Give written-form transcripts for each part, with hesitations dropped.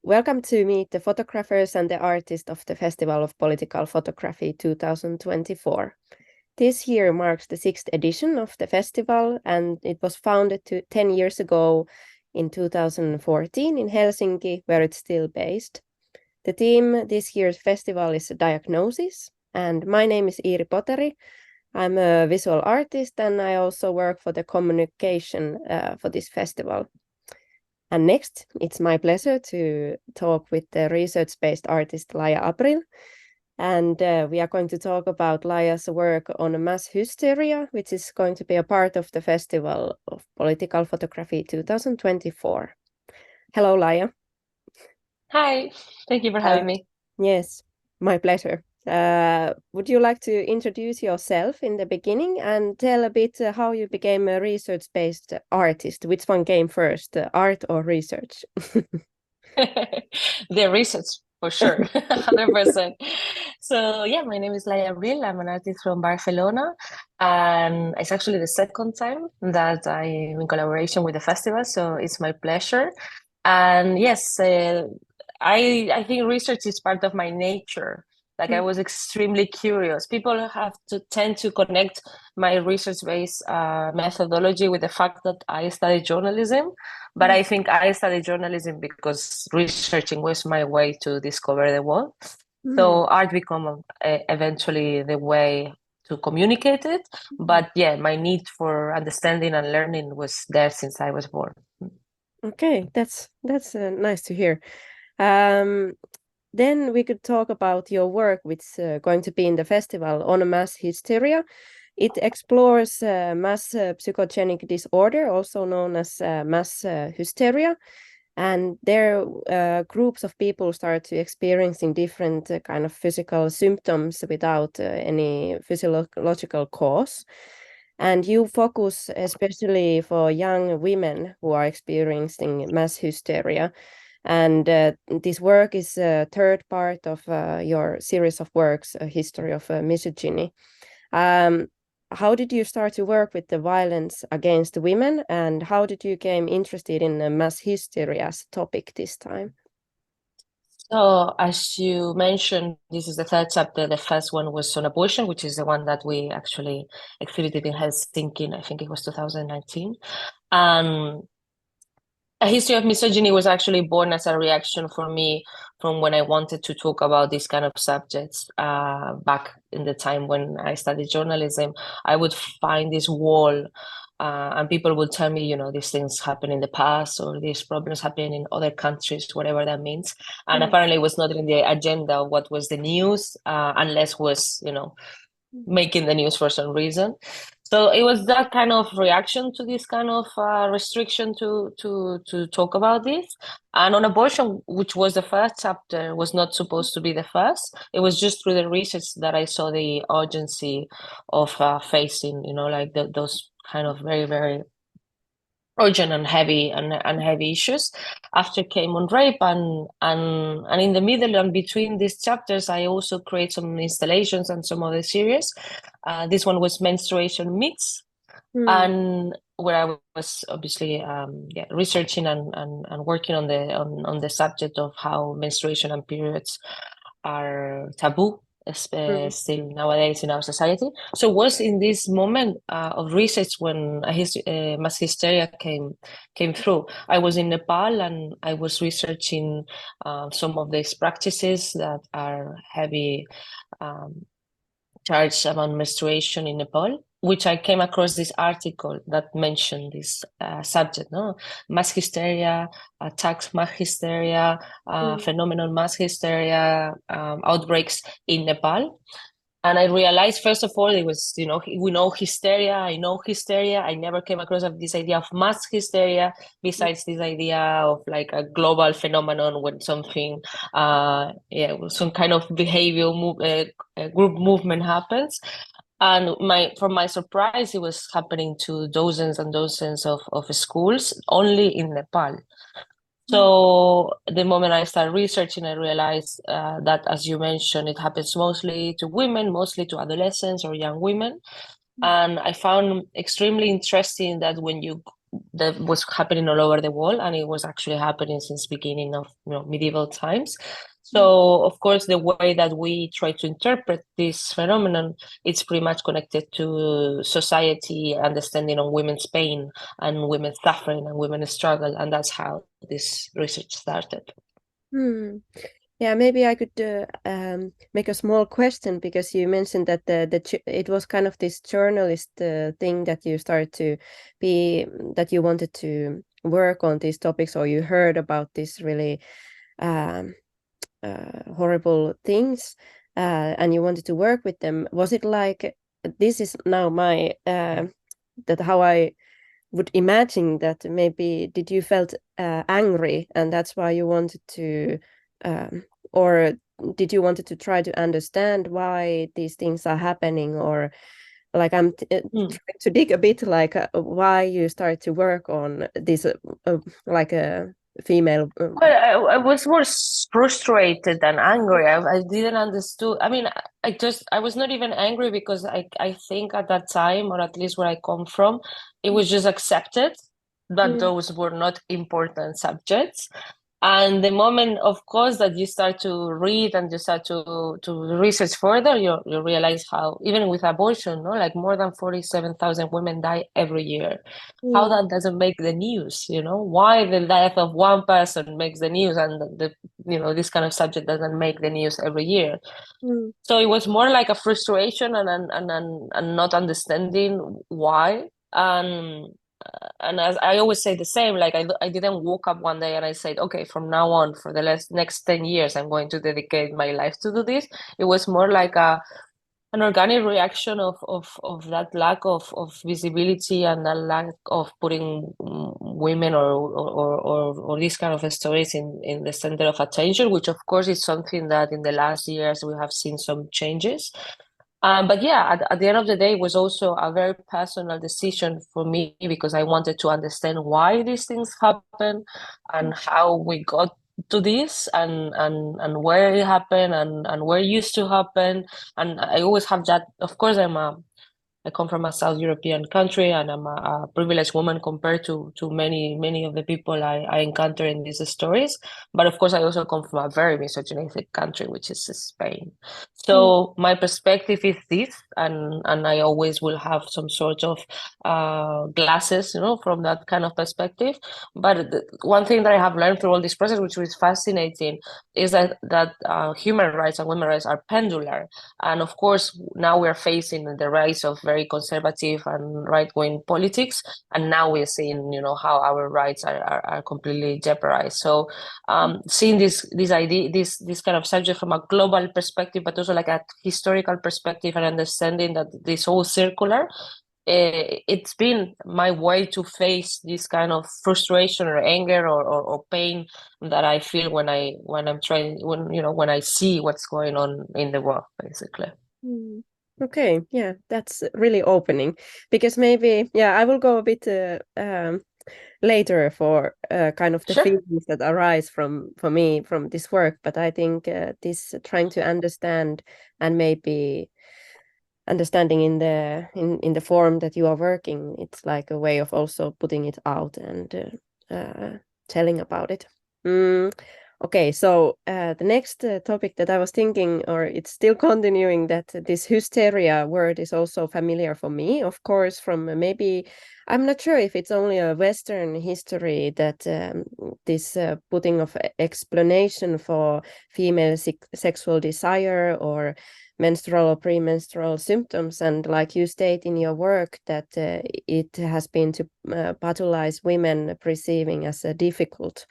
welcome to meet the photographers and the artists of the Festival of Political Photography 2024. This year marks the 6th edition of the festival, and it was founded 10 years ago in 2014 in Helsinki, where it's still based. The theme this year's festival is Diagnosis, and my name is Iiri Poteri. I'm a visual artist, and I also work for the communication for this festival. And next, it's my pleasure to talk with the research-based artist Laia Abril. And we are going to talk about Laia's work on mass hysteria, which is going to be a part of the Festival of Political Photography 2024. Hello, Laia. Hi, thank you for having me. Yes, my pleasure. Would you like to introduce yourself in the beginning and tell a bit how you became a research-based artist? Which one came first, art or research? The research for sure, 100%. So yeah, my name is Laia Abril. I'm an artist from Barcelona, and it's actually the second time that I'm in collaboration with the festival, so it's my pleasure. And yes, I think research is part of my nature. Like I was extremely curious. People have to tend to connect my research-based methodology with the fact that I studied journalism, but I think I studied journalism because researching was my way to discover the world. So art became eventually the way to communicate it. But yeah, my need for understanding and learning was there since I was born. Okay, that's nice to hear. Then we could talk about your work, which is going to be in the festival on mass hysteria. It explores mass psychogenic disorder, also known as mass hysteria. And there, groups of people start to experiencing different kind of physical symptoms without any physiological cause. And you focus especially for young women who are experiencing mass hysteria. And this work is a third part of your series of works, A History of Misogyny. How did you start to work with the violence against women, and how did you become interested in mass hysteria as a topic this time? So, as you mentioned, this is the third chapter. The first one was on abortion, which is the one that we actually exhibited in Helsinki. I think it was 2019. A History of Misogyny was actually born as a reaction for me from when I wanted to talk about these kind of subjects back in the time when I studied journalism. I would find this wall and people would tell me, these things happen in the past or these problems happen in other countries, whatever that means. And apparently it was not in the agenda of what was the news, unless was, making the news for some reason. So it was that kind of reaction to this kind of restriction to talk about this. And on abortion, which was the first chapter, was not supposed to be the first. It was just through the research that I saw the urgency of facing, like those kind of very, very urgent and heavy issues. After came on rape and in the middle and between these chapters, I also create some installations and some other series. This one was menstruation myths, and where I was obviously researching and working on the subject of how menstruation and periods are taboo still nowadays in our society. So it was in this moment of research when mass hysteria came through. I was in Nepal and I was researching some of these practices that are heavy charged about menstruation in Nepal, which I came across this article that mentioned this subject, no? Mass hysteria, attacks mass hysteria, phenomenon mass hysteria, outbreaks in Nepal. And I realized, first of all, it was, we know hysteria, I know hysteria. I never came across this idea of mass hysteria, besides this idea of like a global phenomenon when something, some kind of group movement happens. And for my surprise, it was happening to dozens and dozens of schools only in Nepal. So the moment I started researching, I realized that, as you mentioned, it happens mostly to women, mostly to adolescents or young women. And I found extremely interesting that when you that was happening all over the world, and it was actually happening since beginning of medieval times. So of course, the way that we try to interpret this phenomenon, it's pretty much connected to society understanding of women's pain and women's suffering and women's struggle, and that's how this research started. Yeah, maybe I could make a small question, because you mentioned that it was kind of this journalist thing that you started to be, that you wanted to work on these topics, or you heard about this really horrible things, and you wanted to work with them. Was it like, this is now my that how I would imagine that maybe did you felt angry, and that's why you wanted to or did you wanted to try to understand why these things are happening, or like I'm trying to dig a bit, like why you started to work on this like a female Well, I was more frustrated than angry. I didn't understand. I mean, I was not even angry, because I think at that time, or at least where I come from, it was just accepted that those were not important subjects. And the moment, of course, that you start to read and you start to research further, you realize how, even with abortion, no, like more than 47,000 women die every year. How that doesn't make the news, why the death of one person makes the news, and this kind of subject doesn't make the news every year. So it was more like a frustration and not understanding why. And as I always say the same, like I didn't woke up one day and I said, okay, from now on, for the next 10 years, I'm going to dedicate my life to do this. It was more like an organic reaction of that lack of visibility, and that lack of putting women or these kind of stories in the center of attention, which of course is something that in the last years we have seen some changes. But yeah, at the end of the day, it was also a very personal decision for me, because I wanted to understand why these things happen and how we got to this, and where it happened, and where it used to happen. And I always have that. Of course, I come from a South European country, and I'm a privileged woman compared to many of the people I encounter in these stories. But of course, I also come from a very misogynistic country, which is Spain. So my perspective is this, and I always will have some sort of glasses, from that kind of perspective. But one thing that I have learned through all this process, which is fascinating, is that human rights and women's rights are pendular. And of course, now we're facing the rise of very conservative and right-wing politics, and now we're seeing, how our rights are completely jeopardized. So, seeing this idea, this kind of subject from a global perspective, but also like a historical perspective, and understanding that this whole circular. It's been my way to face this kind of frustration or anger or pain that I feel when I see what's going on in the world, basically. Okay, yeah, that's really opening, because maybe, yeah, I will go a bit later for kind of the Sure. feelings that arise for me from this work, but I think this trying to understand, and maybe understanding in the form that you are working, it's like a way of also putting it out and telling about it. Okay, so the next topic that I was thinking, or it's still continuing, that this hysteria word is also familiar for me, of course, from maybe, I'm not sure if it's only a Western history, that this putting of explanation for female sexual desire or menstrual or premenstrual symptoms, and like you state in your work, that it has been to pathologize women perceiving as difficult,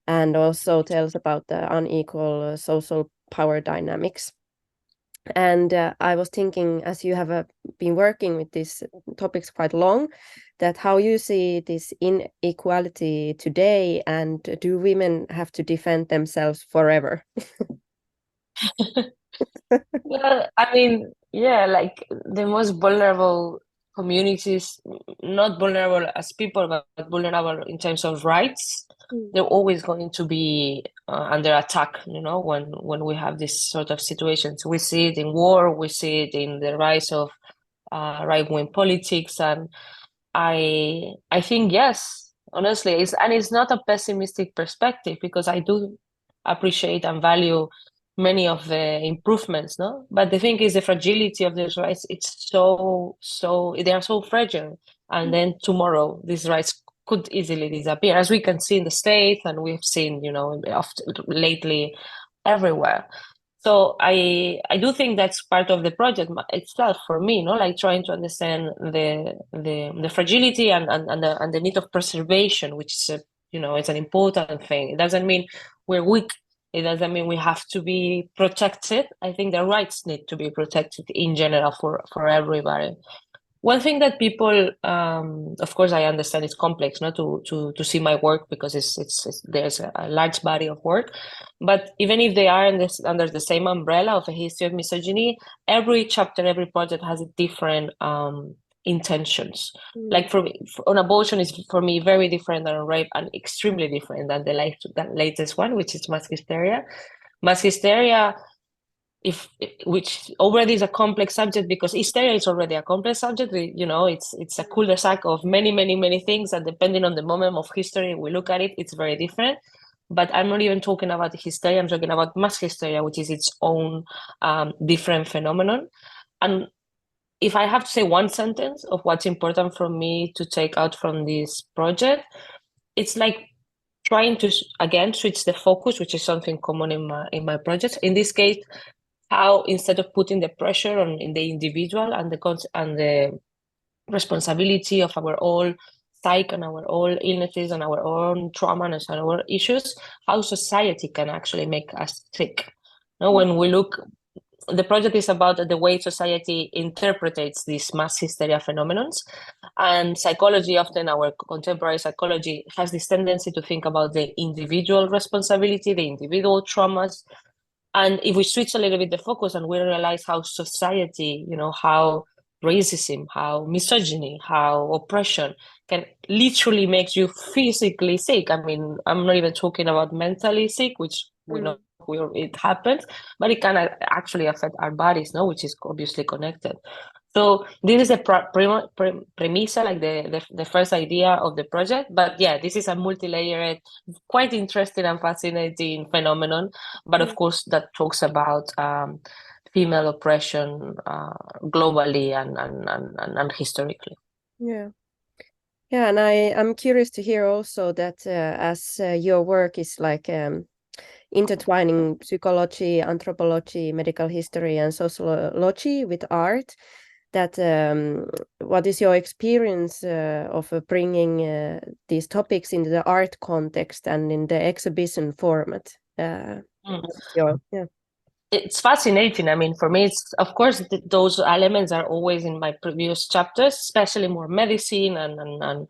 and also tells about the unequal social power dynamics. And I was thinking, as you have been working with these topics quite long, that how you see this inequality today, and do women have to defend themselves forever? Well, I mean, yeah, like the most vulnerable communities, not vulnerable as people, but vulnerable in terms of rights, they're always going to be under attack, when we have this sort of situations. We see it in war, we see it in the rise of right-wing politics, and I think yes, honestly, it's not a pessimistic perspective, because I do appreciate and value many of the improvements, no? But the thing is, the fragility of these rights, it's so they are so fragile, and then tomorrow these rights could easily disappear, as we can see in the States, and we've seen, lately everywhere. So I do think that's part of the project itself for me, like trying to understand the fragility and the need of preservation, which is it's an important thing. It doesn't mean we're weak. It doesn't mean we have to be protected. I think the rights need to be protected in general for everybody. One thing that people, of course, I understand it's complex, not to see my work, because it's there's a large body of work, but even if they are under the same umbrella of a history of misogyny, every chapter, every project has a different intentions. Like on abortion is for me very different than on rape, and extremely different than the latest one, which is mass hysteria. Mass hysteria, which already is a complex subject, because hysteria is already a complex subject. It's a cul-de-sac of many things, and depending on the moment of history we look at it, it's very different. But I'm not even talking about hysteria, I'm talking about mass hysteria, which is its own different phenomenon. And if I have to say one sentence of what's important for me to take out from this project, it's like trying to again switch the focus, which is something common in my projects. In this case, how instead of putting the pressure on in the individual and the responsibility of our own psyche and our own illnesses and our own trauma and our issues, how society can actually make us sick. When we look, the project is about the way society interprets these mass hysteria phenomenons, and psychology, often our contemporary psychology, has this tendency to think about the individual responsibility, the individual traumas. And if we switch a little bit the focus and we realize how society, how racism, how misogyny, how oppression can literally make you physically sick. I mean, I'm not even talking about mentally sick, which we know it happens, but it can actually affect our bodies, which is obviously connected. So this is a premise, like the first idea of the project. But yeah, this is a multi-layered, quite interesting and fascinating phenomenon. But of course, that talks about female oppression globally and historically. Yeah. Yeah, and I'm curious to hear also that as your work is like intertwining psychology, anthropology, medical history, and sociology with art, that what is your experience of bringing these topics into the art context and in the exhibition format? It's fascinating. I mean, for me, it's of course those elements are always in my previous chapters, especially more medicine and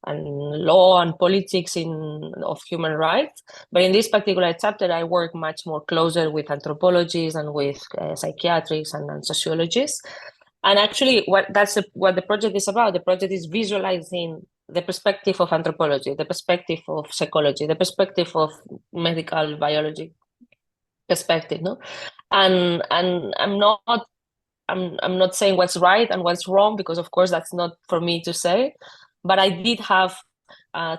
law and politics of human rights. But in this particular chapter, I work much more closer with anthropologists and with psychiatrists and sociologists. And actually, what the project is about. The project is visualizing the perspective of anthropology, the perspective of psychology, the perspective of medical biology perspective, no? And I'm not saying what's right and what's wrong, because of course that's not for me to say. But I did have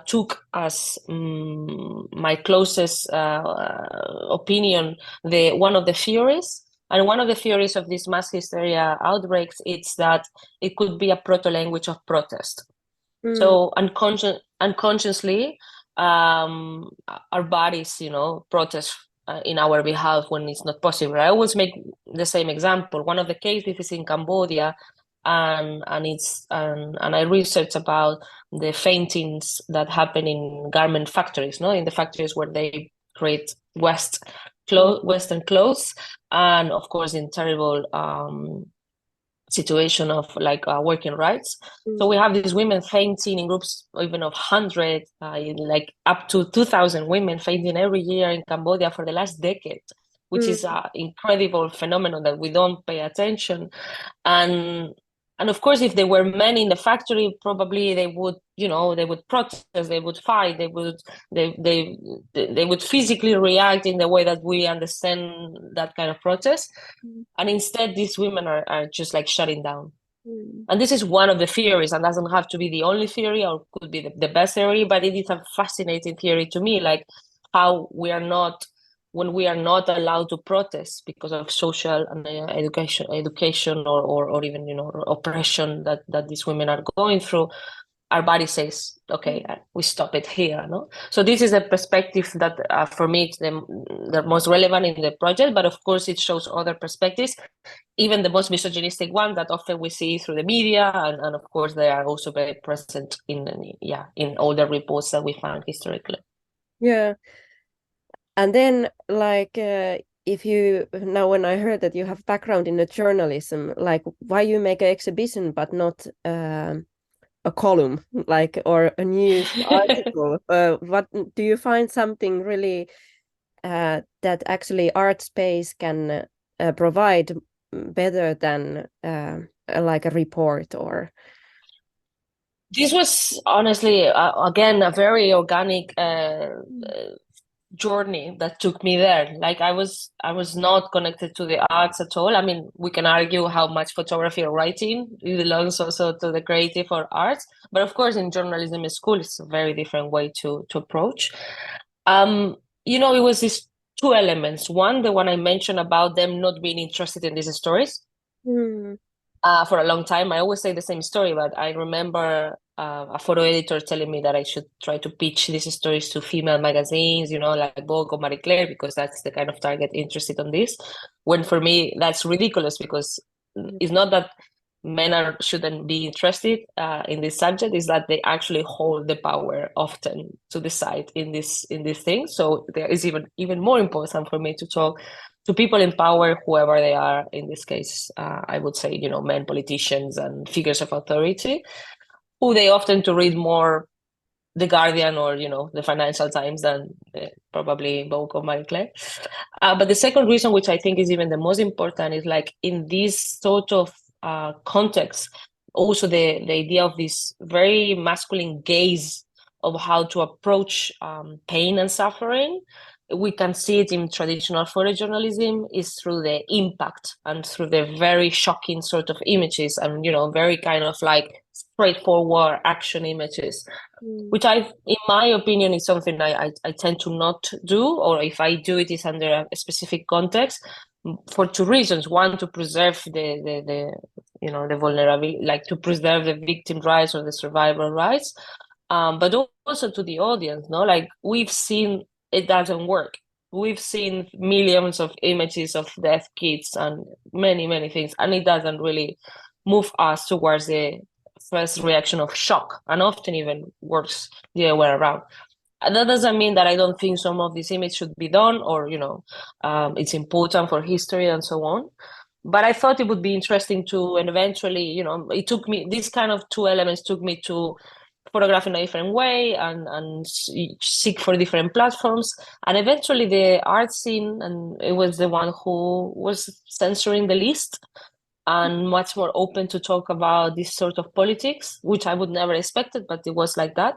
took as my closest opinion one of the theories. And one of the theories of this mass hysteria outbreaks is that it could be a proto-language of protest. So unconsciously, our bodies, protest in our behalf when it's not possible. I always make the same example. One of the cases is in Cambodia, and I research about the faintings that happen in garment factories, in the factories where they create Western clothes, and of course in terrible situation of like working rights. So we have these women fainting in groups even of 100, like up to 2,000 women fainting every year in Cambodia for the last decade, which is an incredible phenomenon that we don't pay attention. And of course, if there were men in the factory, probably they would, they would protest, they would fight, they would physically react in the way that we understand that kind of protest. And instead, these women are just like shutting down. And this is one of the theories, and doesn't have to be the only theory, or could be the best theory, but it is a fascinating theory to me, like how we are not, when we are not allowed to protest because of social and education or even, you know, oppression that these women are going through, our body says, okay, we stop it here, no? So this is a perspective that for me, it's the most relevant in the project, but of course it shows other perspectives, even the most misogynistic one that often we see through the media, and of course they are also very present in all the reports that we found historically. Yeah. And then, like, if you now, when I heard that you have background in the journalism, like, why you make an exhibition but not a column, like, or a news article? What do you find something really that actually art space can provide better than like a report or? This was honestly, again, a very organic journey that took me there. Like I was not connected to the arts at all. I mean, we can argue how much photography or writing belongs also to the creative or arts, but of course in journalism school it's a very different way to approach. You know, it was these two elements. One, the one I mentioned about them not being interested in these stories. For a long time. I always say the same story, but I remember a photo editor telling me that I should try to pitch these stories to female magazines, you know, like Vogue or Marie Claire, because that's the kind of target interested on this. When for me, that's ridiculous, because it's not that men shouldn't be interested in this subject, is that they actually hold the power often to decide in this thing. So there is even more important for me to talk to people in power, whoever they are. In this case, I would say, you know, men, politicians, and figures of authority, who they often to read more the Guardian or, you know, the Financial Times than probably Vogue or Marie Claire. But the second reason, which I think is even the most important, is like in this sort of context, also the idea of this very masculine gaze of how to approach pain and suffering. We can see it in traditional photojournalism is through the impact and through the very shocking sort of images and, you know, very kind of like straightforward action images, which in my opinion, is something I tend to not do, or if I do it is under a specific context, for two reasons. One, to preserve the you know, the vulnerability, like to preserve the victim rights or the survivor rights, but also to the audience, no? Like we've seen it doesn't work. We've seen millions of images of deaf kids and many things, and it doesn't really move us towards the first reaction of shock, and often even works the other way around. And that doesn't mean that I don't think some of these images should be done, or, you know, it's important for history and so on. But I thought it would be interesting to, and eventually, you know, it took me, these kind of two elements took me to photograph in a different way and seek for different platforms. And eventually the art scene, and it was the one who was censoring the list and much more open to talk about this sort of politics, which I would never expected, but it was like that.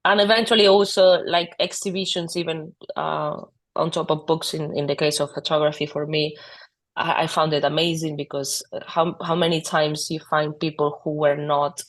And eventually also like exhibitions, even on top of books, in the case of photography, for me, I found it amazing, because how many times you find people who were not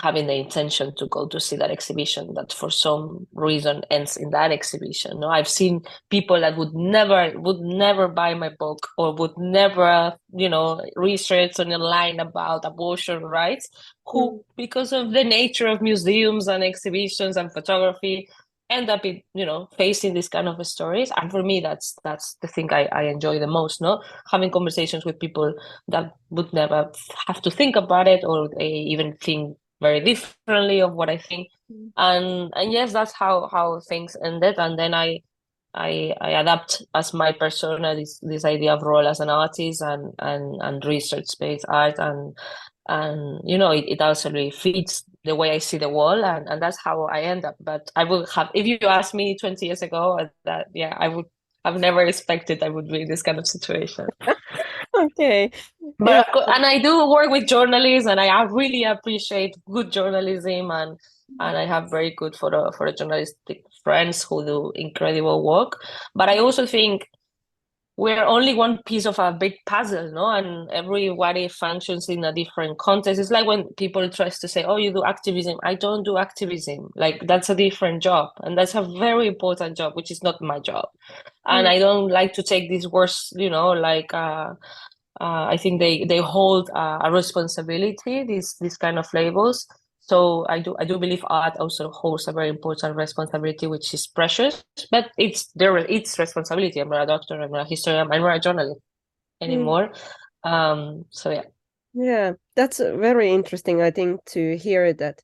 having the intention to go to see that exhibition, that for some reason ends in that exhibition. No, I've seen people that would never buy my book, or would never, you know, research on a line about abortion rights, who, because of the nature of museums and exhibitions and photography, end up in, you know, facing these kind of stories. And for me, that's the thing I enjoy the most, no? Having conversations with people that would never have to think about it, or they even think very differently of what I think. And yes, that's how things ended. And then I adapt as my persona this idea of role as an artist and research based art, and you know, it also really fits the way I see the world, and that's how I end up. But I would have, if you asked me 20 years ago, that I've never expected I would be in this kind of situation. Okay. But and I do work with journalists, and I really appreciate good journalism, and I have very good photojournalistic friends who do incredible work. But I also think we're only one piece of a big puzzle, no? And everybody functions in a different context. It's like when people try to say, oh, you do activism. I don't do activism. Like, that's a different job. And that's a very important job, which is not my job. And I don't like to take these words, like, I think they hold a responsibility, these kind of labels. So I do believe art also holds a very important responsibility, which is precious, but it's responsibility. I'm not a doctor, I'm not a historian, I'm not a journalist anymore. So yeah. Yeah, that's very interesting, I think, to hear that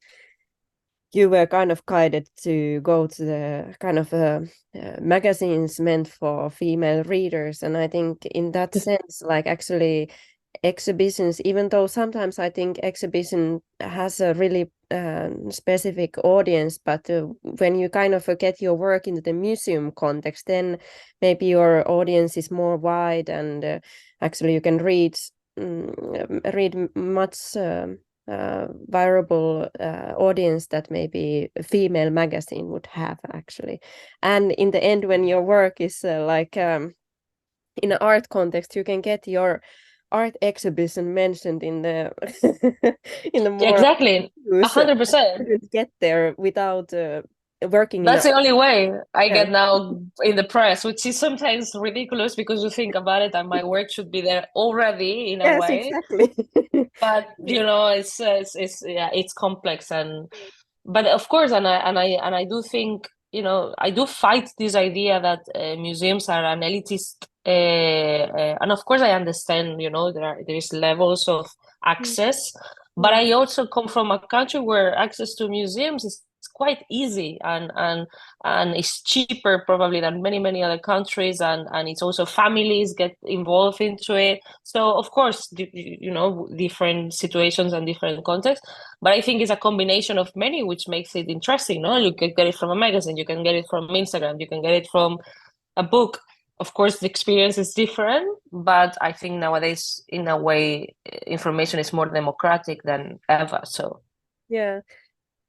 you were kind of guided to go to the kind of magazines meant for female readers. And I think in that sense, like actually exhibitions, even though sometimes I think exhibition has a really specific audience, but when you kind of get your work into the museum context, then maybe your audience is more wide, and actually you can read much viable audience that maybe a female magazine would have, actually. And in the end, when your work is like in an art context, you can get your art exhibition mentioned in the in the more Exactly, news. 100%. Couldn't get there without working in That's the only way I yeah. get now in the press, which is sometimes ridiculous because you think about it and my work should be there already in a Yes, way. exactly. But it's yeah, it's complex. And but of course, and I do think, I do fight this idea that museums are an elitist, and of course I understand, there is levels of access, but I also come from a country where access to museums is quite easy, and it's cheaper probably than many other countries, and it's also families get involved into it. So of course, different situations and different contexts, but I think it's a combination of many, which makes it interesting. No, you can get it from a magazine, you can get it from Instagram, you can get it from a book. Of course, the experience is different, but I think nowadays, in a way, information is more democratic than ever. So Yeah.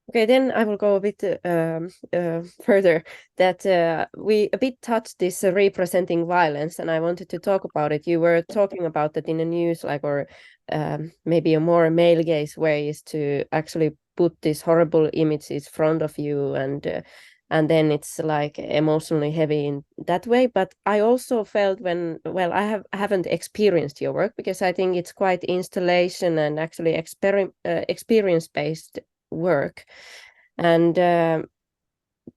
Okay, then I will go a bit further. That we a bit touched this representing violence, and I wanted to talk about it. You were talking about that in the news, like, or maybe a more male gaze way is to actually put these horrible images in front of you, and then it's like emotionally heavy in that way. But I also felt well, I haven't experienced your work because I think it's quite installation and actually experience based work. And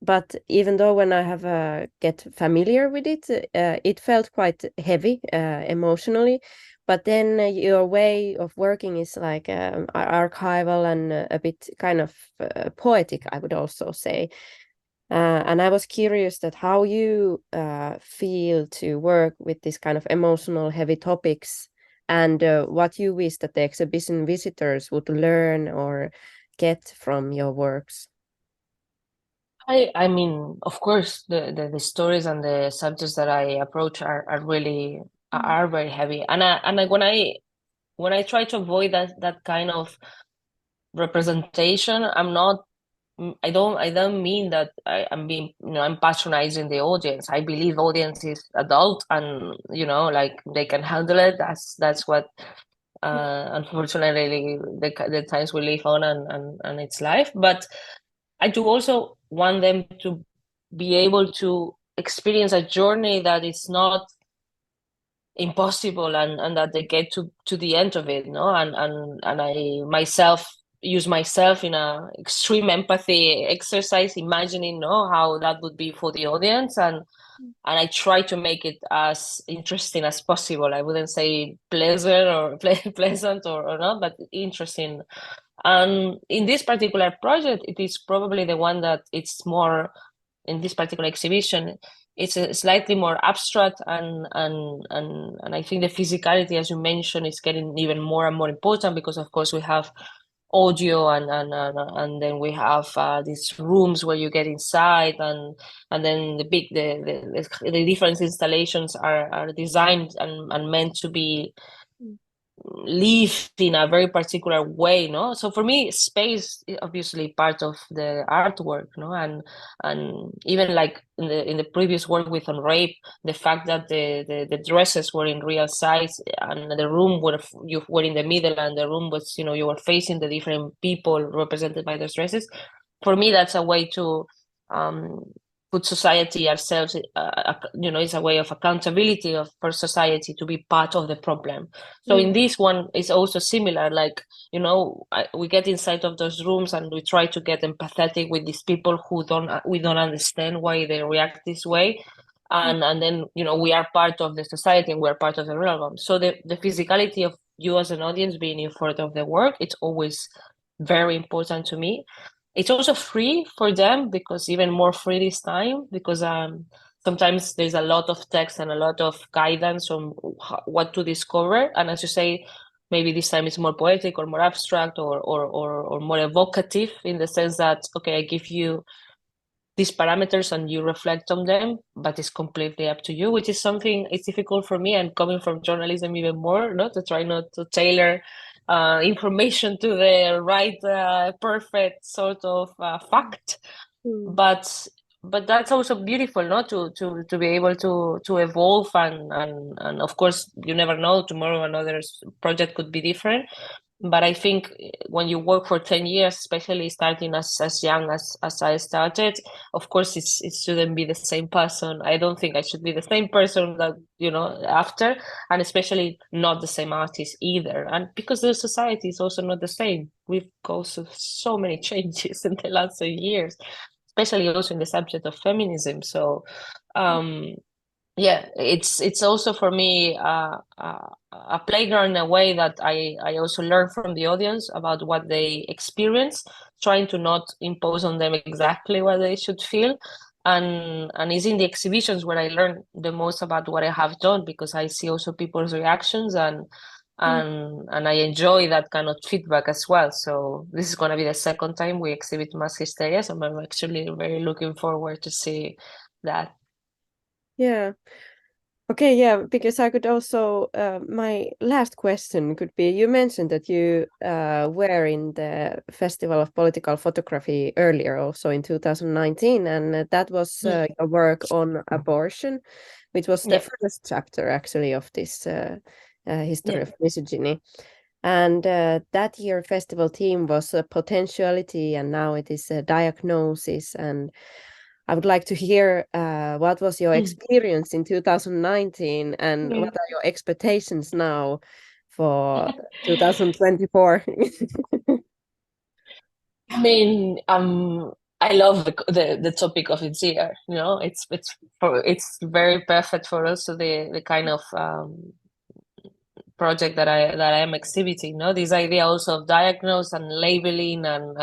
but even though when I have get familiar with it, it felt quite heavy emotionally. But then your way of working is like archival and a bit kind of poetic, I would also say. And I was curious that how you feel to work with this kind of emotional heavy topics, and what you wish that the exhibition visitors would learn or get from your works. I mean, of course, the stories and the subjects that I approach are really are very heavy, and when I try to avoid that kind of representation, I don't mean that I'm being, I'm patronizing the audience. I believe audience is adult, and like they can handle it. That's what unfortunately the times we live on, and it's life. But I do also want them to be able to experience a journey that is not impossible, and that they get to the end of it, and I myself use myself in a extreme empathy exercise, imagining how that would be for the audience, and I try to make it as interesting as possible. I wouldn't say pleasant or pleasant or not, but interesting. And in this particular project, it is probably the one that it's more, in this particular exhibition, it's a slightly more abstract, and I think the physicality, as you mentioned, is getting even more and more important, because of course we have audio, and then we have these rooms where you get inside, and then the different installations are designed and meant to be live in a very particular way, no? So for me, space is obviously part of the artwork, no? And even like in the previous work with on rape, the fact that the dresses were in real size and the room where you were in the middle and the room was, you were facing the different people represented by those dresses. For me, that's a way to um put society ourselves, it's a way of accountability for society to be part of the problem. So in this one, it's also similar. Like, we get inside of those rooms and we try to get empathetic with these people who we don't understand why they react this way. And then, we are part of the society and we're part of the realm. So the physicality of you as an audience being in front of the work, it's always very important to me. It's also free for them, because even more free this time, because sometimes there's a lot of text and a lot of guidance on what to discover. And as you say, maybe this time it's more poetic or more abstract or more evocative, in the sense that, okay, I give you these parameters and you reflect on them, but it's completely up to you, which is something it's difficult for me. And coming from journalism even more, not to try not to tailor information to the right perfect sort of fact, but that's also beautiful, not to be able to evolve, and of course you never know, tomorrow another project could be different. But I think when you work for 10 years, especially starting as young as I started, of course it shouldn't be the same person. I don't think I should be the same person that, after, and especially not the same artist either. And because the society is also not the same. We've gone through so many changes in the last years, especially also in the subject of feminism. So yeah, it's also for me a playground, in a way that I also learn from the audience about what they experience, trying to not impose on them exactly what they should feel. And it's in the exhibitions where I learn the most about what I have done, because I see also people's reactions, and I enjoy that kind of feedback as well. So this is going to be the second time we exhibit Mass Hysteria, so I'm actually very looking forward to see that. Yeah. Okay, yeah, because I could also, my last question could be, you mentioned that you were in the Festival of Political Photography earlier, also in 2019, and that was a work on abortion, which was the first chapter actually of this history of misogyny. And that year festival theme was potentiality, and now it is a diagnosis. And I would like to hear what was your experience in 2019 and what are your expectations now for 2024? I mean, I love the topic of its year. It's very perfect for also the kind of project that I am exhibiting. This idea also of diagnose and labeling and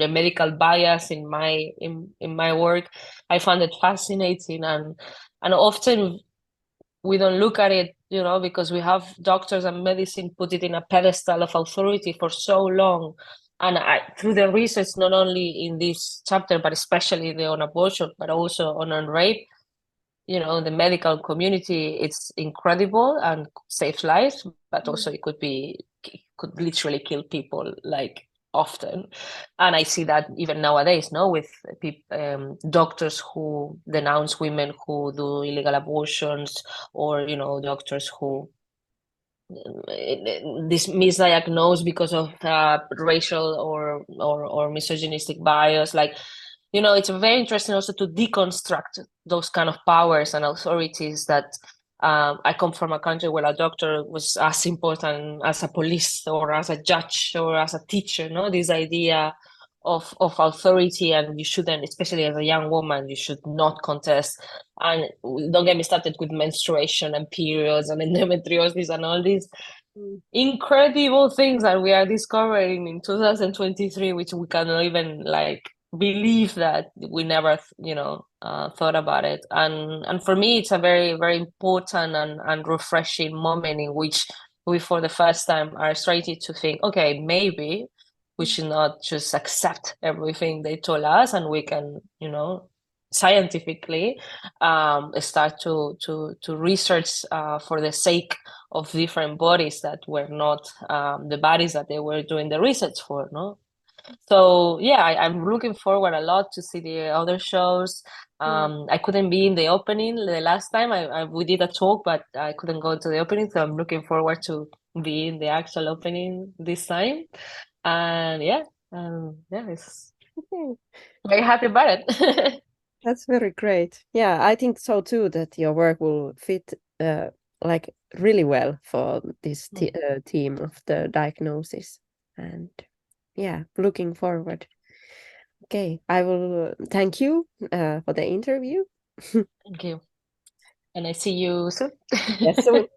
the medical bias in my work. I found it fascinating, and often we don't look at it, because we have doctors and medicine put it in a pedestal of authority for so long. And through the research, not only in this chapter, but especially on abortion, but also on rape, the medical community, it's incredible and saves lives, but also it could literally kill people, like, often. And I see that even nowadays, with doctors who denounce women who do illegal abortions, or doctors who this misdiagnosed because of racial or misogynistic bias. Like, it's very interesting also to deconstruct those kind of powers and authorities that I come from a country where a doctor was as important as a police or as a judge or as a teacher. This idea of authority, and you shouldn't, especially as a young woman, you should not contest. And don't get me started with menstruation and periods and endometriosis and all these incredible things that we are discovering in 2023, which we cannot even believe that we never thought about it. And for me, it's a very, very important and refreshing moment in which we for the first time are starting to think, okay, maybe we should not just accept everything they told us, and we can scientifically start to research for the sake of different bodies that were not the bodies that they were doing the research for, no? So yeah, I'm looking forward a lot to see the other shows. I couldn't be in the opening the last time. We did a talk, but I couldn't go to the opening, so I'm looking forward to be in the actual opening this time. And yeah, it's very happy about it. That's very great. Yeah, I think so too, that your work will fit like really well for this team of the diagnosis. And yeah, looking forward. Okay, I will thank you for the interview. Thank you. And I see you soon. Yes, so